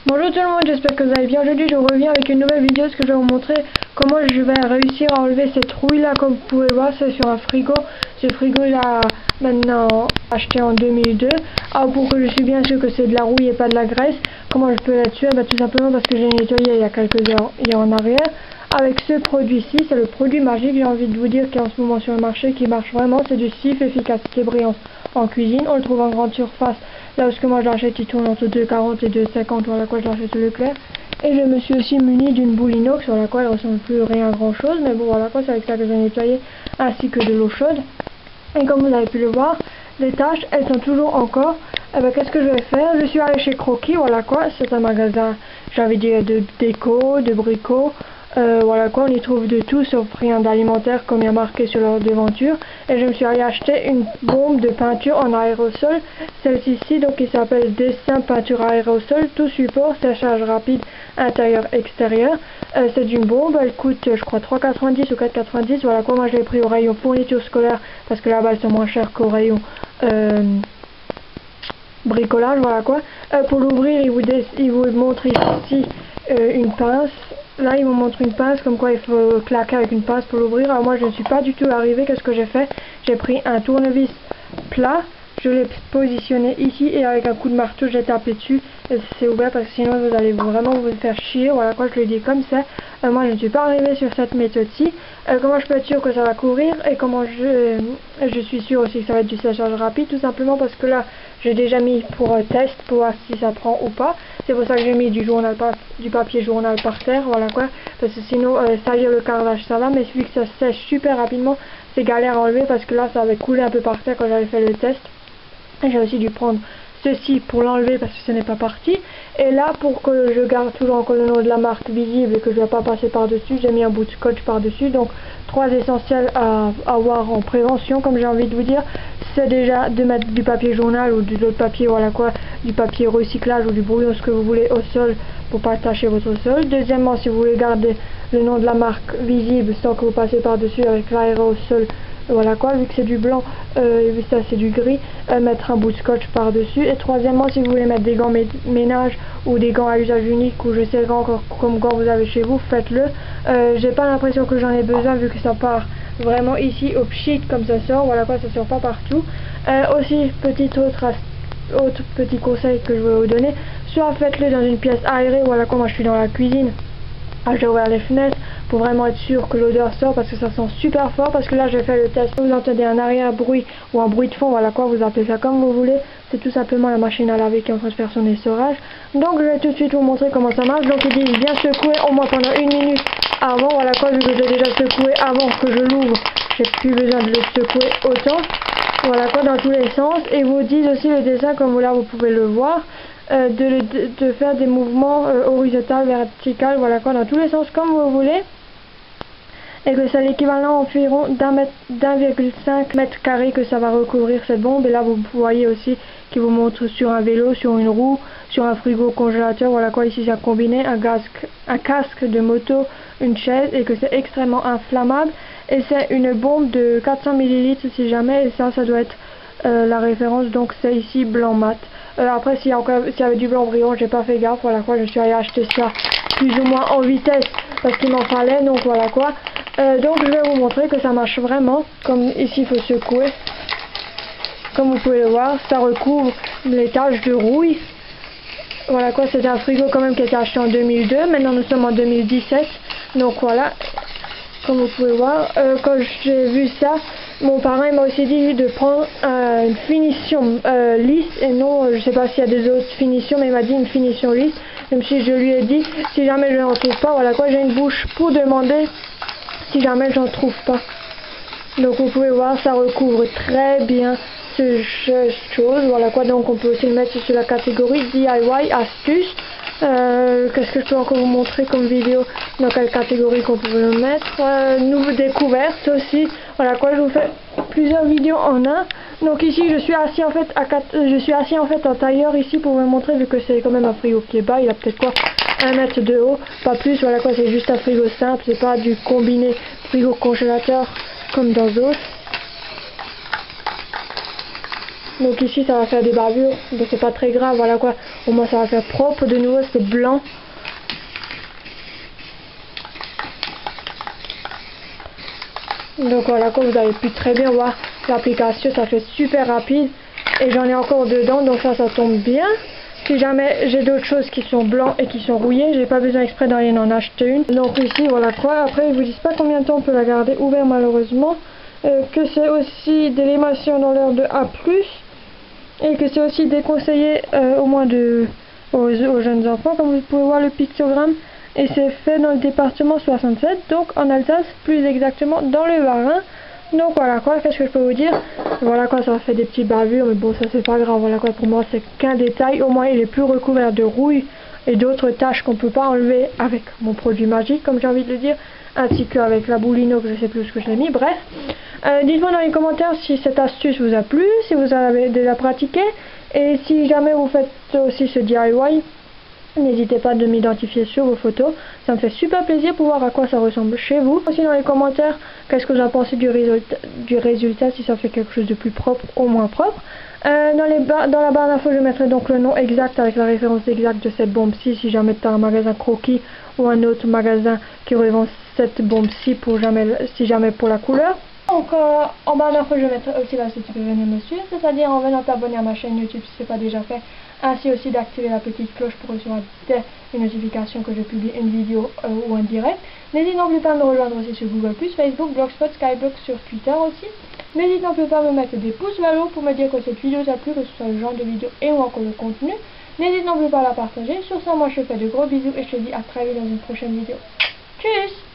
Bonjour tout le monde, j'espère que vous allez bien. Aujourd'hui je reviens avec une nouvelle vidéo, ce que je vais vous montrer comment je vais réussir à enlever cette rouille là. Comme vous pouvez voir, c'est sur un frigo. Ce frigo là maintenant acheté en 2002. Pour que je suis bien sûr que c'est de la rouille et pas de la graisse. Comment je peux la tuer? Tout simplement parce que j'ai nettoyé il y a quelques heures en arrière. Avec ce produit-ci, c'est le produit magique, j'ai envie de vous dire, qui est en ce moment sur le marché, qui marche vraiment. C'est du Cif Efficacité Brillante en cuisine. On le trouve en grande surface. Là où moi je l'achète, il tourne entre 2,40 et 2,50. Voilà quoi, je l'achète au Leclerc. Et je me suis aussi muni d'une boule inox sur la quoi il ressemble plus rien à grand chose. Mais bon, voilà quoi, c'est avec ça que j'ai nettoyé, ainsi que de l'eau chaude. Et comme vous avez pu le voir, les taches, elles sont toujours encore. Qu'est-ce que je vais faire? Je suis allée chez Croquis, voilà quoi. C'est un magasin, j'ai envie de dire, de déco, de bricots. Voilà quoi, on y trouve de tout sauf rien d'alimentaire comme il y a marqué sur leur devanture. Et je me suis allé acheter une bombe de peinture en aérosol, celle-ci donc qui s'appelle Dessin Peinture Aérosol, tout support, séchage rapide, intérieur, extérieur. C'est d'une bombe, elle coûte je crois 3,90 ou 4,90. Voilà quoi, moi je l'ai pris au rayon fourniture scolaire parce que là-bas elles sont moins chères qu'au rayon bricolage. Voilà quoi. Pour l'ouvrir, il vous montre ici une pince. Là, il vous montre une pince, comme quoi il faut claquer avec une pince pour l'ouvrir. Alors moi, je ne suis pas du tout arrivée. Qu'est-ce que j'ai fait? J'ai pris un tournevis plat, je l'ai positionné ici et avec un coup de marteau, j'ai tapé dessus. Et c'est ouvert parce que sinon, vous allez vraiment vous faire chier. Voilà quoi, je le dis comme ça. Moi, je ne suis pas arrivée sur cette méthode-ci. Comment je peux être sûre que ça va courir et comment je suis sûre aussi que ça va être du séchage rapide? Tout simplement parce que là, j'ai déjà mis pour test pour voir si ça prend ou pas. C'est pour ça que j'ai mis du papier journal par terre, voilà quoi. Parce que sinon, salir le carrelage ça va, mais vu que ça sèche super rapidement, c'est galère à enlever parce que là, ça avait coulé un peu par terre quand j'avais fait le test. J'ai aussi dû prendre ceci pour l'enlever parce que ce n'est pas parti. Et là, pour que je garde toujours encore le nom de la marque visible et que je ne vais pas passer par dessus, j'ai mis un bout de scotch par dessus. Donc 3 essentiels à avoir en prévention, comme j'ai envie de vous dire, c'est déjà de mettre du papier journal ou de l'autre papier, voilà quoi, du papier recyclage ou du brouillon, ce que vous voulez, au sol pour pas tacher votre sol. Deuxièmement, si vous voulez garder le nom de la marque visible sans que vous passez par dessus avec l'aérosol, voilà quoi, vu que c'est du blanc et vu que ça c'est du gris, mettre un bout de scotch par dessus. Et troisièmement, si vous voulez mettre des gants ménage ou des gants à usage unique ou je sais pas encore comme gants vous avez chez vous, faites-le. J'ai pas l'impression que j'en ai besoin vu que ça part vraiment ici au pchit comme ça sort, voilà quoi, ça sort pas partout. Aussi autre petit conseil que je vais vous donner, soit faites-le dans une pièce aérée, voilà quoi, moi je suis dans la cuisine. J'ai ouvert les fenêtres pour vraiment être sûr que l'odeur sort parce que ça sent super fort. Parce que là j'ai fait le test, vous entendez un arrière-bruit ou un bruit de fond, voilà quoi, vous appelez ça comme vous voulez. C'est tout simplement la machine à laver qui est en train de faire son essorage. Donc je vais tout de suite vous montrer comment ça marche. Donc ils disent bien secouer au moins pendant 1 minute avant, voilà quoi, vu que j'ai déjà secoué avant que je l'ouvre, j'ai plus besoin de le secouer autant. Voilà quoi, dans tous les sens. Et vous disent aussi le dessin, comme là vous pouvez le voir, de faire des mouvements horizontaux, verticaux, voilà quoi, dans tous les sens comme vous voulez. Et que c'est l'équivalent environ d'1,5 mètre carré que ça va recouvrir cette bombe. Et là vous voyez aussi qu'il vous montre sur un vélo, sur une roue, sur un frigo congélateur, voilà quoi, ici c'est combiné un casque de moto, une chaise, et que c'est extrêmement inflammable. Et c'est une bombe de 400 ml si jamais, et ça doit être la référence, donc c'est ici blanc mat. Après s'il y avait du blanc brillant, j'ai pas fait gaffe, voilà quoi, je suis allée acheter ça plus ou moins en vitesse parce qu'il m'en fallait, donc voilà quoi. Donc je vais vous montrer que ça marche vraiment, comme ici il faut secouer, comme vous pouvez le voir, ça recouvre les taches de rouille. Voilà quoi, c'est un frigo quand même qui a été acheté en 2002, maintenant nous sommes en 2017, donc voilà, comme vous pouvez voir. Quand j'ai vu ça, mon parrain m'a aussi dit de prendre une finition lisse et non, je sais pas s'il y a des autres finitions, mais il m'a dit une finition lisse. Même si je lui ai dit, si jamais je n'en trouve pas, voilà quoi, j'ai une bouche pour demander si jamais j'en trouve pas. Donc vous pouvez voir, ça recouvre très bien ce chose, voilà quoi. Donc on peut aussi le mettre sur la catégorie DIY astuce. Qu'est-ce que je peux encore vous montrer comme vidéo, dans quelle catégorie qu'on peut le mettre. Nouvelle découverte aussi, voilà quoi, je vous fais plusieurs vidéos en un. Donc ici je suis assis en fait en tailleur ici pour vous montrer, vu que c'est quand même un frigo qui est bas, il a peut-être quoi 1 mètre de haut, pas plus, voilà quoi, c'est juste un frigo simple, c'est pas du combiné frigo congélateur comme dans d'autres. Donc ici ça va faire des bavures, donc c'est pas très grave, voilà quoi. Au moins ça va faire propre, de nouveau c'est blanc. Donc voilà quoi, vous avez pu très bien voir l'application, ça fait super rapide. Et j'en ai encore dedans, donc ça tombe bien. Si jamais j'ai d'autres choses qui sont blancs et qui sont rouillées, j'ai pas besoin exprès d'aller en acheter une. Donc ici voilà quoi, après ils vous disent pas combien de temps on peut la garder ouverte malheureusement. Que c'est aussi de l'émission dans l'heure de A+, et que c'est aussi déconseillé au moins aux jeunes enfants, comme vous pouvez voir le pictogramme. Et c'est fait dans le département 67, donc en Alsace, plus exactement dans le Bas-Rhin. Donc voilà quoi, qu'est-ce que je peux vous dire? Voilà quoi, ça fait des petites bavures, mais bon ça c'est pas grave, voilà quoi, pour moi c'est qu'un détail, au moins il est plus recouvert de rouille et d'autres taches qu'on peut pas enlever avec mon produit magique, comme j'ai envie de le dire, ainsi qu'avec la boule inox, je sais plus ce que je l'ai mis, bref. Dites-moi dans les commentaires si cette astuce vous a plu, si vous avez déjà pratiqué, et si jamais vous faites aussi ce DIY, n'hésitez pas de m'identifier sur vos photos, ça me fait super plaisir pour voir à quoi ça ressemble chez vous. Aussi dans les commentaires, qu'est-ce que vous en pensez du résultat, si ça fait quelque chose de plus propre ou moins propre. Dans la barre d'infos, je mettrai donc le nom exact avec la référence exacte de cette bombe-ci, si jamais tu as un magasin Croquis ou un autre magasin qui revend cette bombe-ci si jamais pour la couleur. Donc en barre d'infos, je mettrai aussi là si tu peux venir me suivre, c'est-à-dire en venant t'abonner à ma chaîne YouTube si ce n'est pas déjà fait, ainsi aussi d'activer la petite cloche pour recevoir dès une notification que je publie une vidéo ou un direct. N'hésite non plus pas à me rejoindre aussi sur Google+, Facebook, Blogspot, Skyblog, sur Twitter aussi. N'hésite non plus pas à me mettre des pouces vers le haut pour me dire que cette vidéo t'a plu, que ce soit le genre de vidéo et ou encore le contenu. N'hésite non plus pas à la partager. Sur ça, moi je te fais de gros bisous et je te dis à très vite dans une prochaine vidéo. Tchuss!